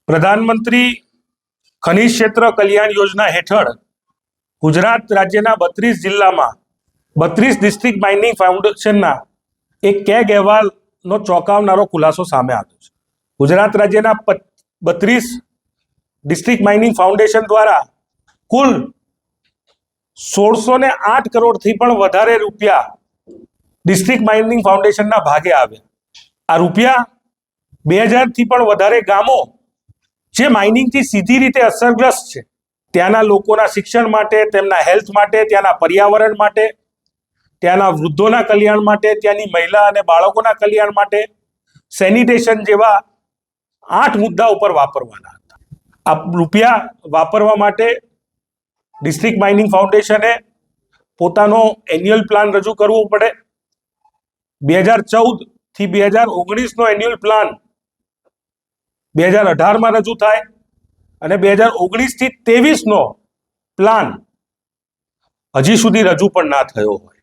પ્રધાનમંત્રી ખનિજ ક્ષેત્ર કલ્યાણ યોજના હેઠળ ગુજરાત રાજ્યના 32 જિલ્લામાં 32 ડિસ્ટ્રિક્ટ માઇનિંગ ફાઉન્ડેશનના એક કેગ અહેવાલનો ચોંકાવનારો ખુલાસો સામે આવ્યો છે. ગુજરાત રાજ્યના 32 ડિસ્ટ્રિક્ટ માઇનિંગ ફાઉન્ડેશન દ્વારા કુલ 1608 કરોડથી પણ વધારે રૂપિયા ડિસ્ટ્રિક્ટ માઇનિંગ ફાઉન્ડેશનના ભાગે આવ્યા. આ રૂપિયા 2000 થી પણ વધારે ગામો જે માઇનિંગથી સીધી રીતે અસરગ્રસ્ત છે ત્યાંના લોકોના શિક્ષણ માટે, તેમના હેલ્થ માટે, ત્યાંના પર્યાવરણ માટે, ત્યાંના વૃદ્ધોના કલ્યાણ માટે, ત્યાંની મહિલા અને બાળકોના કલ્યાણ માટે, સેનિટેશન જેવા 8 મુદ્દા ઉપર વાપરવાના હતા. આ રૂપિયા વાપરવા માટે ડિસ્ટ્રિક્ટ માઇનિંગ ફાઉન્ડેશને પોતાનો એન્યુઅલ પ્લાન રજૂ કરવો પડે. 2014 થી 2019નો એન્યુઅલ પ્લાન 2018માં રજૂ થાય અને 2019 થી 23નો પ્લાન હજી સુધી રજૂ પણ ના થયો હોય.